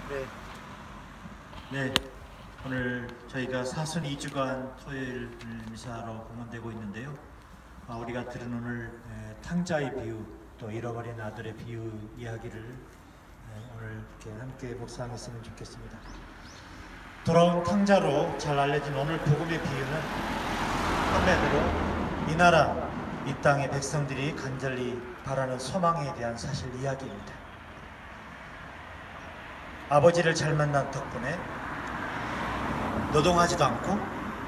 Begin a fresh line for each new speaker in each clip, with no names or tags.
네. 네. 오늘 저희가 사순 2주간 토요일 미사로 공헌되고 있는데요. 우리가 들은 오늘 탕자의 비유, 또 잃어버린 아들의 비유 이야기를 오늘 이렇게 함께 묵상했으면 좋겠습니다. 돌아온 탕자로 잘 알려진 오늘 복음의 비유는 한마디로 이 나라, 이 땅의 백성들이 간절히 바라는 소망에 대한 사실 이야기입니다. 아버지를 잘 만난 덕분에 노동하지도 않고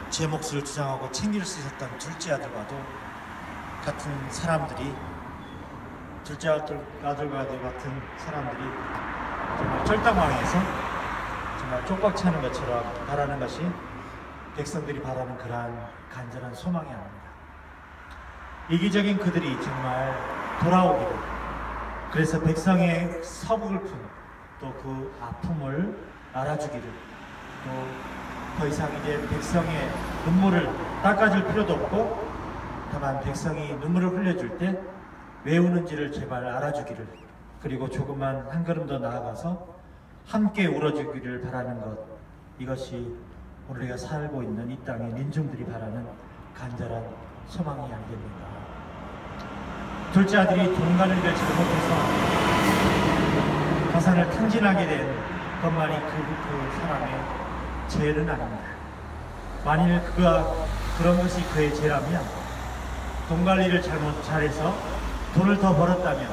제 몫을 주장하고 챙길 수 있었던 둘째 아들과도 같은 사람들이, 둘째 아들과도 같은 사람들이 정말 쫄딱망해서 정말 쪽박 차는 것처럼 바라는 것이 백성들이 바라는 그러한 간절한 소망이 아닙니다. 이기적인 그들이 정말 돌아오기를, 그래서 백성의 서북을 푼 또 그 아픔을 알아주기를, 또 더 이상 이제 백성의 눈물을 닦아줄 필요도 없고 다만 백성이 눈물을 흘려줄 때 왜 우는지를 제발 알아주기를, 그리고 조금만 한 걸음 더 나아가서 함께 울어주기를 바라는 것, 이것이 오늘 우리가 살고 있는 이 땅의 민중들이 바라는 간절한 소망이 아니겠는가. 둘째 아들이 동간을 잘못해서 가산을 탕진하게 된 것만이 그 사람의 죄는 아닙니다. 만일 그가 그런 것이 그의 죄라면, 돈 관리를 잘해서 돈을 더 벌었다면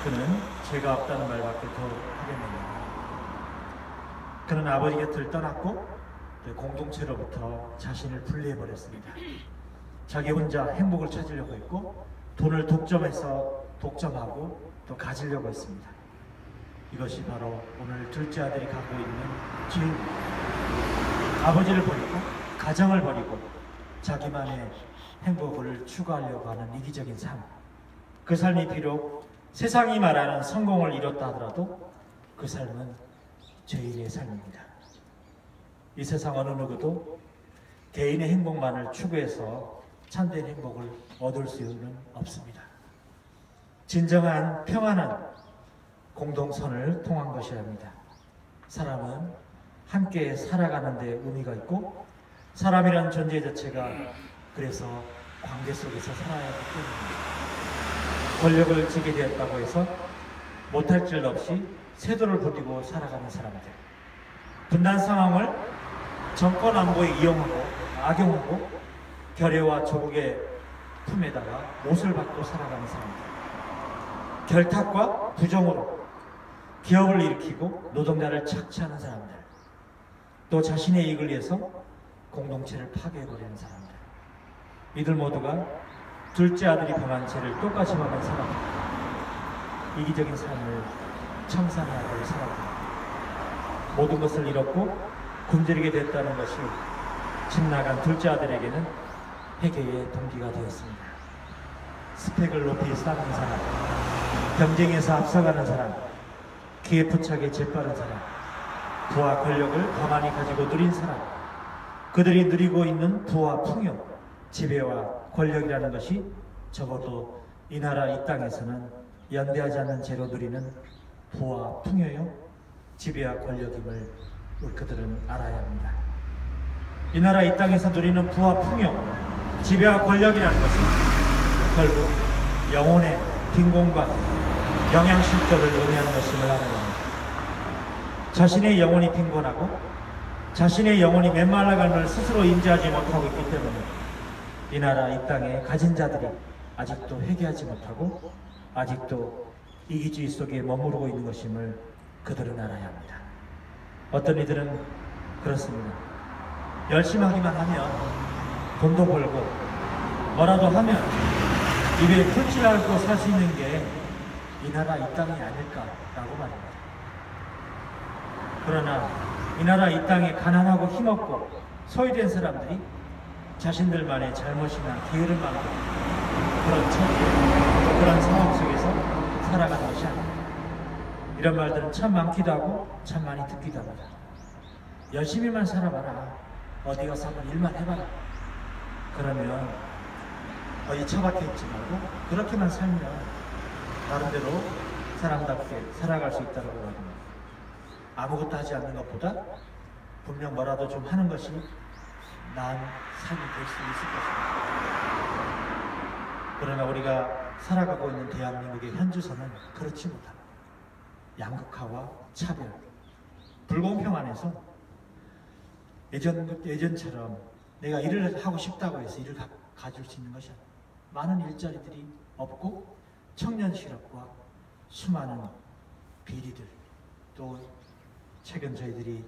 그는 죄가 없다는 말밖에 더 하겠느냐. 그는 아버지 곁을 떠났고 공동체로부터 자신을 분리해버렸습니다. 자기 혼자 행복을 찾으려고 했고 돈을 독점하고 또 가지려고 했습니다. 이것이 바로 오늘 둘째 아들이 갖고 있는 죄입니다. 아버지를 버리고 가정을 버리고 자기만의 행복을 추구하려고 하는 이기적인 삶. 그 삶이 비록 세상이 말하는 성공을 이뤘다 하더라도 그 삶은 죄인의 삶입니다. 이 세상 어느 누구도 개인의 행복만을 추구해서 참된 행복을 얻을 수는 없습니다. 진정한 평안한 공동선을 통한 것이야 합니다. 사람은 함께 살아가는 데 의미가 있고, 사람이라는 존재 자체가 그래서 관계 속에서 살아야 하기 때문입니다. 권력을 지게 되었다고 해서 못할 줄 없이 세도를 부리고 살아가는 사람들, 분단 상황을 정권 안보에 이용하고 악용하고 결여와 조국의 품에다가 못을 받고 살아가는 사람들, 결탁과 부정으로 기업을 일으키고 노동자를 착취하는 사람들, 또 자신의 이익을 위해서 공동체를 파괴해버리는 사람들, 이들 모두가 둘째 아들이 범한 죄를 똑같이 범한 사람들, 이기적인 삶을 청산해야 될 사람들, 모든 것을 잃었고 굶주리게 됐다는 것이 집 나간 둘째 아들에게는 회개의 동기가 되었습니다. 스펙을 높이 쌓는 사람, 경쟁에서 앞서가는 사람, 기에 부착에 재빠른 사람, 부와 권력을 가만히 가지고 누린 사람, 그들이 누리고 있는 부와 풍요, 지배와 권력이라는 것이 적어도 이 나라 이 땅에서는 연대하지 않는 죄로 누리는 부와 풍요요, 지배와 권력임을 그들은 알아야 합니다. 이 나라 이 땅에서 누리는 부와 풍요, 지배와 권력이라는 것은 결국 영혼의 빈곤과 영양실조를 의미하는 것임을 알아야 합니다. 자신의 영혼이 빈곤하고 자신의 영혼이 메말라감을 스스로 인지하지 못하고 있기 때문에 이 나라 이 땅에 가진 자들이 아직도 회개하지 못하고 아직도 이기주의 속에 머무르고 있는 것임을 그들은 알아야 합니다. 어떤 이들은 그렇습니다. 열심히 하기만 하면 돈도 벌고 뭐라도 하면 입에 풀칠 앓고 살 수 있는 게 이 나라 이 땅이 아닐까라고 말합니다. 그러나 이 나라 이 땅에 가난하고 힘없고 소외된 사람들이 자신들만의 잘못이나 게으름 많고 그런 처지, 그런 상황 속에서 살아가는 것이 아닙니다. 이런 말들은 참 많기도 하고 참 많이 듣기도 합니다. 열심히만 살아봐라, 어디 가서 한번 일만 해봐라, 그러면 어디 처박혀 있지 말고 그렇게만 살면 나름대로 사람답게 살아갈 수 있다고 합니다. 아무것도 하지 않는 것보다 분명 뭐라도 좀 하는 것이 나은 삶이 될 수 있을 것입니다. 그러나 우리가 살아가고 있는 대한민국의 현주소는 그렇지 못합니다. 양극화와 차별, 불공평 안에서 예전처럼 내가 일을 하고 싶다고 해서 일을 가질 수 있는 것이 아니에요. 많은 일자리들이 없고 청년 실업과 수많은 비리들, 또 최근 저희들이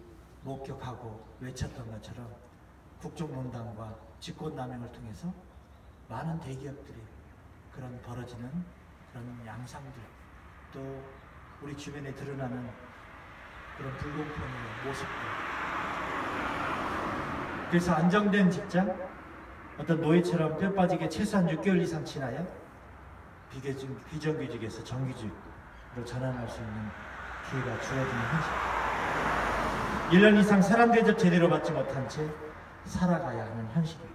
목격하고 외쳤던 것처럼 국정농단과 직권남용을 통해서 많은 대기업들이 그런 벌어지는 그런 양상들, 또 우리 주변에 드러나는 그런 불공평의 모습들. 그래서 안정된 직장, 어떤 노예처럼 뼈 빠지게 최소한 6개월 이상 지나야 비정규직에서 정규직으로 전환할 수 있는 기회가 주어지는 현실. 1년 이상 사람 대접 제대로 받지 못한 채 살아가야 하는 현실이에요.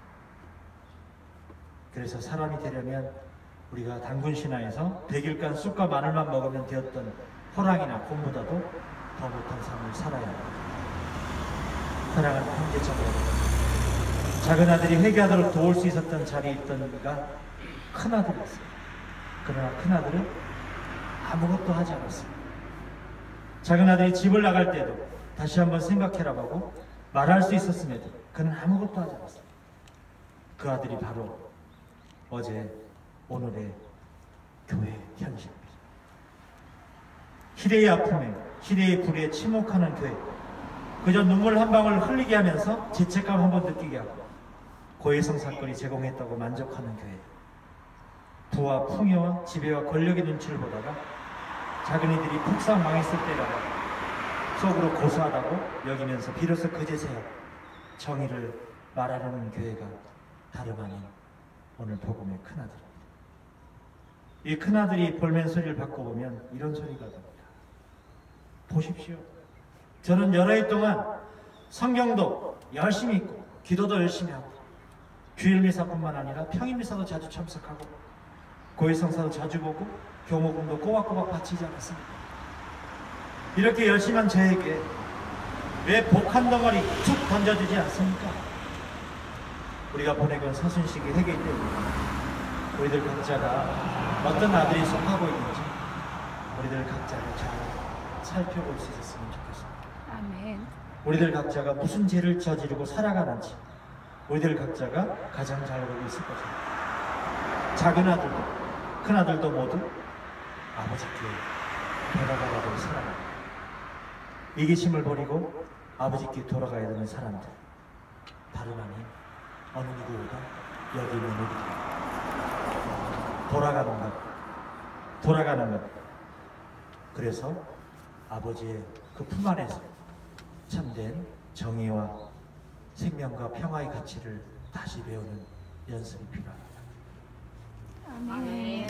그래서 사람이 되려면 우리가 단군 신화에서 100일간 쑥과 마늘만 먹으면 되었던 호랑이나 곰보다도 더 못한 삶을 살아야 합니다. 사랑하는 형제자매, 작은 아들이 회개하도록 도울 수 있었던 자리에 있던 이가 큰 아들이었어요. 그러나 큰 아들은 아무것도 하지 않았습니다. 작은 아들이 집을 나갈 때도 다시 한번 생각해라고 하고 말할 수 있었음에도 그는 아무것도 하지 않았습니다. 그 아들이 바로 어제 오늘의 교회 현실입니다. 시대의 아픔에 시대의 불에 침묵하는 교회, 그저 눈물 한 방울 흘리게 하면서 죄책감 한번 느끼게 하고 고해성 사건이 제공했다고 만족하는 교회, 부와 풍요와 지배와 권력의 눈치를 보다가 자기네들이 폭삭 망했을 때라도 속으로 고소하다고 여기면서 비로소 그제서야 정의를 말하려는 교회가 다름 아닌 오늘 복음의 큰아들입니다. 이 큰아들이 볼멘 소리를 받고 보면 이런 소리가 됩니다. 보십시오. 저는 여러 해 동안 성경도 열심히 읽고 기도도 열심히 하고 주일미사뿐만 아니라 평일미사도 자주 참석하고 고해성사도 자주 보고 교목금도 꼬박꼬박 바치지 않았습니까? 이렇게 열심히 한 저에게 왜 복 한 덩어리 툭 던져주지 않습니까? 우리가 보내건 서순식의 회개 때문에 우리들 각자가 어떤 아들이 속하고 있는지 우리들 각자를 잘 살펴볼 수 있었으면 좋겠습니다.
아멘.
우리들 각자가 무슨 죄를 저지르고 살아가는지 우리들 각자가 가장 잘 알고 있을 것입니다. 작은 아들도 큰 아들도 모두 아버지께 돌아가야 살아갑니다. 이기심을 버리고 아버지께 돌아가야 되는 사람들, 다름 아닌 어느 누구보다 여기 있는 우리들, 돌아가는 것. 그래서 아버지의 그 품 안에서 참된 정의와 생명과 평화의 가치를 다시 배우는 연습이 필요합니다.
아멘.